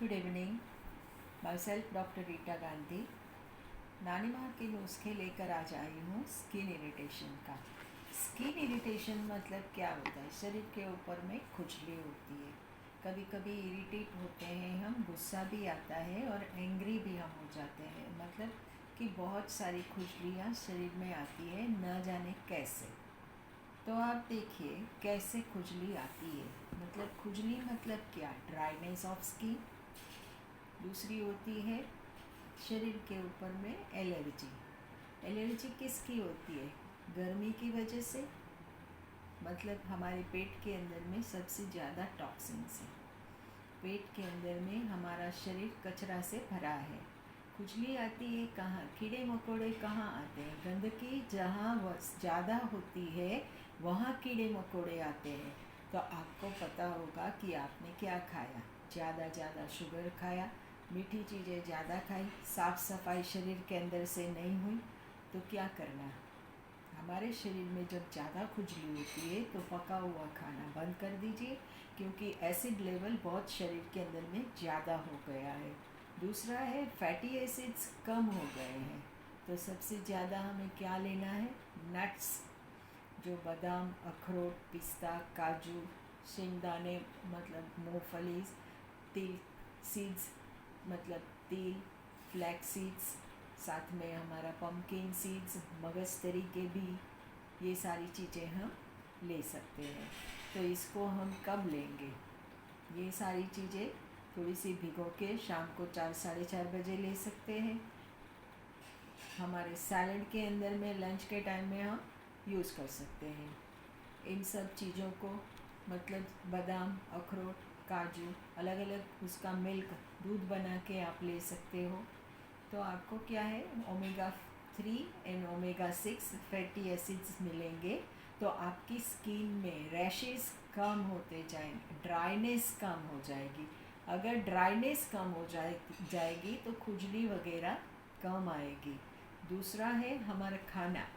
Good evening. My self doctor Rita Gandhi नानी माँ के नुस्खे लेकर आज आई हूँ स्किन इरिटेशन का। स्किन इरिटेशन मतलब क्या होता है? शरीर के ऊपर में खुजली होती है, कभी कभी इरिटेट होते हैं हम, गुस्सा भी आता है और एंग्री भी हम हो जाते हैं। मतलब कि बहुत सारी खुजलियाँ शरीर में आती है, न जाने कैसे। तो आप देखिए कैसे खुजली आती है। मतलब खुजली मतलब क्या? Dryness of skin. दूसरी होती है शरीर के ऊपर में एलर्जी। एलर्जी किसकी होती है? गर्मी की वजह से। मतलब हमारे पेट के अंदर में सबसे ज़्यादा टॉक्सिन्स है। पेट के अंदर में हमारा शरीर कचरा से भरा है। खुजली आती है कहाँ? कीड़े मकोड़े कहाँ आते हैं? गंदगी जहाँ ज़्यादा होती है वहाँ कीड़े मकोड़े आते हैं। तो आपको पता होगा कि आपने क्या खाया। ज़्यादा शुगर खाया, मीठी चीज़ें ज़्यादा खाई, साफ़ सफाई शरीर के अंदर से नहीं हुई। तो क्या करना? हमारे शरीर में जब ज़्यादा खुजली होती है तो पका हुआ खाना बंद कर दीजिए, क्योंकि एसिड लेवल बहुत शरीर के अंदर में ज़्यादा हो गया है। दूसरा है फैटी एसिड्स कम हो गए हैं। तो सबसे ज़्यादा हमें क्या लेना है? नट्स, जो बादाम, अखरोट, पिस्ता, काजू, शेंगदाने मतलब मूंगफली, तिल सीड्स मतलब तिल, फ्लैक्स सीड्स, साथ में हमारा पम्पकिन सीड्स, मगजतरी के भी, ये सारी चीज़ें हम ले सकते हैं। तो इसको हम कब लेंगे? ये सारी चीज़ें थोड़ी सी भिगो के शाम को 4 साढ़े 4 बजे ले सकते हैं। हमारे सैलड के अंदर में लंच के टाइम में हम यूज़ कर सकते हैं इन सब चीज़ों को। मतलब बादाम, अखरोट, काजू, अलग अलग उसका मिल्क, दूध बना के आप ले सकते हो। तो आपको क्या है, omega 3 and omega 6 fatty acids मिलेंगे। तो आपकी स्किन में रैशेस कम होते जाएंगे, ड्राइनेस कम हो जाएगी। अगर ड्राइनेस कम हो जाएगी तो खुजली वगैरह कम आएगी। दूसरा है हमारा खाना।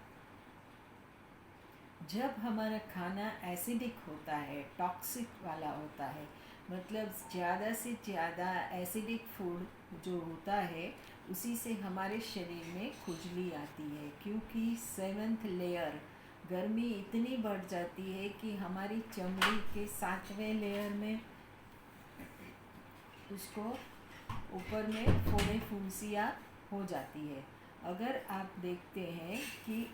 जब हमारा खाना एसिडिक होता है, टॉक्सिक वाला होता है, मतलब ज़्यादा से ज़्यादा एसिडिक फूड जो होता है, उसी से हमारे शरीर में खुजली आती है। क्योंकि 7th लेयर गर्मी इतनी बढ़ जाती है कि हमारी चमड़ी के 7वें लेयर में उसको ऊपर में फोड़े फुंसियाँ हो जाती है। अगर आप देखते हैं कि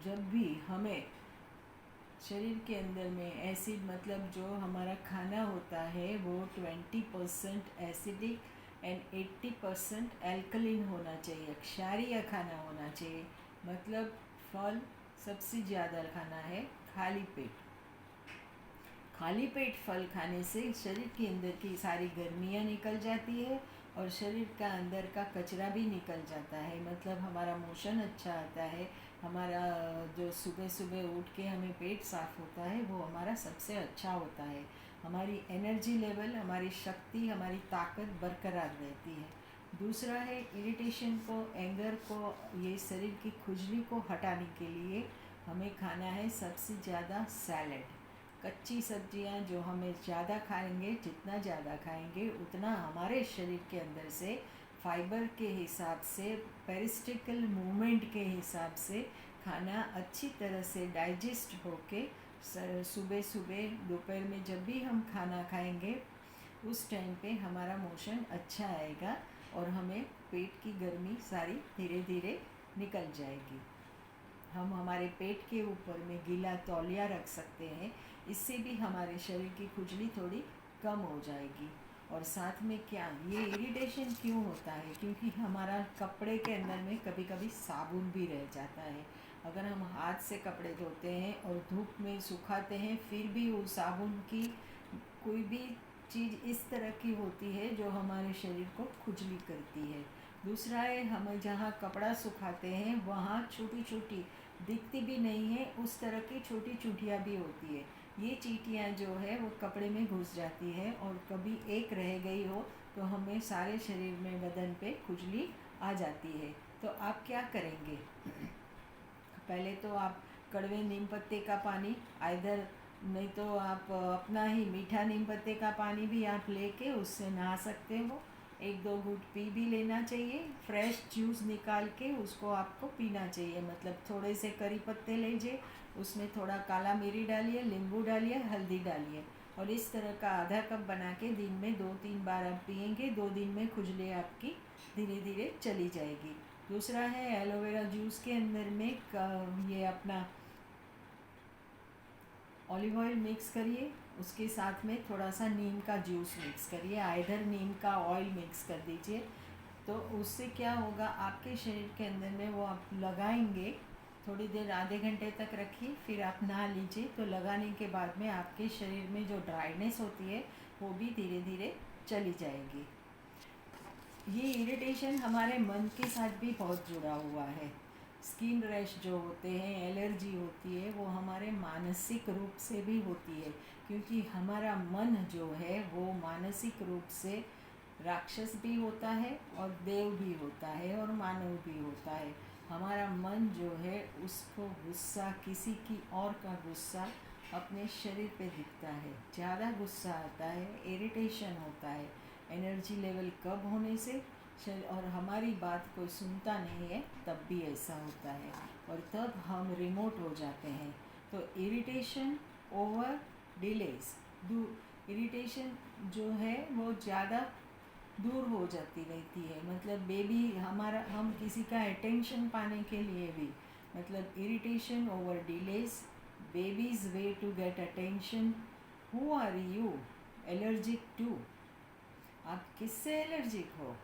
जब भी हमें शरीर के अंदर में एसिड, मतलब जो हमारा खाना होता है वो 20% एसिडिक एंड 80% एल्कलिन होना चाहिए, क्षारीय खाना होना चाहिए। मतलब फल सबसे ज़्यादा खाना है। खाली पेट फल खाने से शरीर के अंदर की सारी गर्मियाँ निकल जाती है और शरीर का अंदर का कचरा भी निकल जाता है। मतलब हमारा मोशन अच्छा आता है। हमारा जो सुबह सुबह उठ के हमें पेट साफ़ होता है वो हमारा सबसे अच्छा होता है। हमारी एनर्जी लेवल, हमारी शक्ति, हमारी ताकत बरकरार रहती है। दूसरा है इरिटेशन को, एंगर को, ये शरीर की खुजली को हटाने के लिए हमें खाना है सबसे ज़्यादा सैलड, कच्ची सब्जियां। जो हमें ज़्यादा खाएंगे, जितना ज़्यादा खाएंगे उतना हमारे शरीर के अंदर से फाइबर के हिसाब से, पेरिस्टिकल मूवमेंट के हिसाब से खाना अच्छी तरह से डाइजेस्ट होके सुबह सुबह दोपहर में जब भी हम खाना खाएंगे उस टाइम पे हमारा मोशन अच्छा आएगा और हमें पेट की गर्मी सारी धीरे धीरे निकल जाएगी। हम हमारे पेट के ऊपर में गीला तौलिया रख सकते हैं, इससे भी हमारे शरीर की खुजली थोड़ी कम हो जाएगी। और साथ में क्या, ये इरिटेशन क्यों होता है? क्योंकि हमारा कपड़े के अंदर में कभी कभी साबुन भी रह जाता है। अगर हम हाथ से कपड़े धोते हैं और धूप में सुखाते हैं, फिर भी वो साबुन की कोई भी चीज़ इस तरह की होती है जो हमारे शरीर को खुजली करती है। दूसरा है, हम जहाँ कपड़ा सुखाते हैं वहाँ छोटी छोटी, दिखती भी नहीं है उस तरह की छोटी चूंटियाँ भी होती है। ये चींटियाँ जो है वो कपड़े में घुस जाती है और कभी एक रह गई हो तो हमें सारे शरीर में, बदन पे खुजली आ जाती है। तो आप क्या करेंगे? पहले तो आप कड़वे नीम पत्ते का पानी आइधर नहीं तो आप अपना ही मीठा नीम पत्ते का पानी भी आप लेके उससे नहा सकते हो। एक दो घूंट पी भी लेना चाहिए। फ्रेश जूस निकाल के उसको आपको पीना चाहिए। मतलब थोड़े से करी पत्ते लीजिए, उसमें थोड़ा काला मिरी डालिए, नींबू डालिए, हल्दी डालिए और इस तरह का आधा कप बना के दिन में 2-3 बार आप पियेंगे। 2 दिन में खुजली आपकी धीरे धीरे चली जाएगी। दूसरा है एलोवेरा जूस के अंदर में ये अपना ऑलिव ऑयल मिक्स करिए, उसके साथ में थोड़ा सा नीम का जूस मिक्स करिए, आइधर नीम का ऑयल मिक्स कर दीजिए। तो उससे क्या होगा, आपके शरीर के अंदर में वो आप लगाएंगे, थोड़ी देर आधे घंटे तक रखिए, फिर आप नहा लीजिए। तो लगाने के बाद में आपके शरीर में जो ड्राइनेस होती है वो भी धीरे धीरे चली जाएगी। ये इरिटेशन हमारे मन के साथ भी बहुत जुड़ा हुआ है। स्किन रैश जो होते हैं, एलर्जी होती है, वो हमारे मानसिक रूप से भी होती है, क्योंकि हमारा मन जो है वो मानसिक रूप से राक्षस भी होता है और देव भी होता है और मानव भी होता है। हमारा मन जो है उसको गुस्सा, किसी की और का गुस्सा अपने शरीर पे दिखता है, ज़्यादा गुस्सा आता है, इरिटेशन होता है, एनर्जी लेवल कम होने से और हमारी बात कोई सुनता नहीं है, तब भी ऐसा होता है और तब हम रिमोट हो जाते हैं। तो इरिटेशन ओवर डिलेज, इरिटेशन जो है वो ज़्यादा दूर हो जाती रहती है। मतलब बेबी हमारा, हम किसी का अटेंशन पाने के लिए भी, मतलब irritation over delays, babies way to get attention. Who are you allergic to? आप किससे एलर्जिक हो?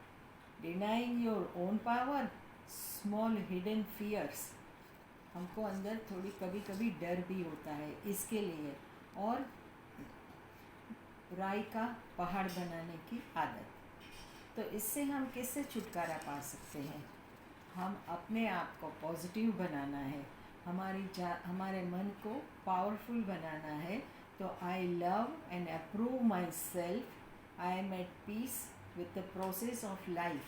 Denying your own power, small hidden fears. हमको अंदर थोड़ी कभी कभी डर भी होता है इसके लिए। और राई का पहाड़ बनाने की आदत। तो इससे हम किससे छुटकारा पा सकते हैं? हम अपने आप को पॉजिटिव बनाना है, हमारे मन को पावरफुल बनाना है। तो I love and approve myself, I am at peace with the process of life.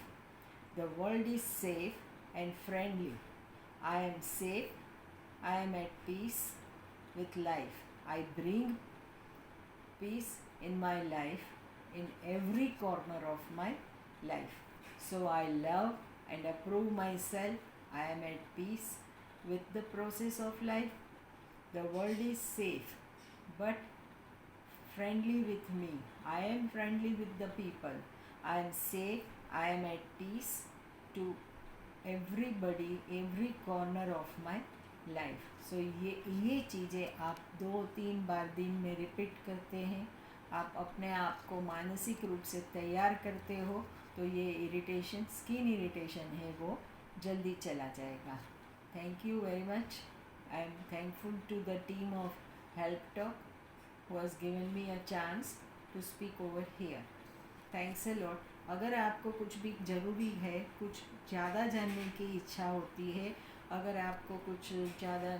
The world is safe and friendly. I am safe. I am at peace with life. I bring peace in my life, in every corner of my life. So I love and approve myself. I am at peace with the process of life. The world is safe, but friendly with me. I am friendly with the people. I am safe. I am at peace to everybody, every corner of my life. So ये चीज़ें आप 2-3 बार दिन में repeat करते हैं, आप अपने आप को मानसिक रूप से तैयार करते हो, तो ये इरिटेशन, स्किन इरिटेशन है, वो जल्दी चला जाएगा। Thank you very much. I am thankful to the team of help talk who has given me a chance to speak over here. Thanks a lot. अगर आपको कुछ भी ज़रूरी है, कुछ ज़्यादा जानने की इच्छा होती है, अगर आपको कुछ ज़्यादा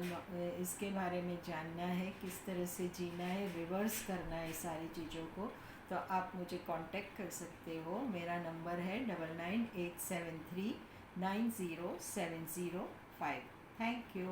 इसके बारे में जानना है, किस तरह से जीना है, रिवर्स करना है सारी चीज़ों को, तो आप मुझे कांटेक्ट कर सकते हो। मेरा नंबर है 9987390705। Thank you.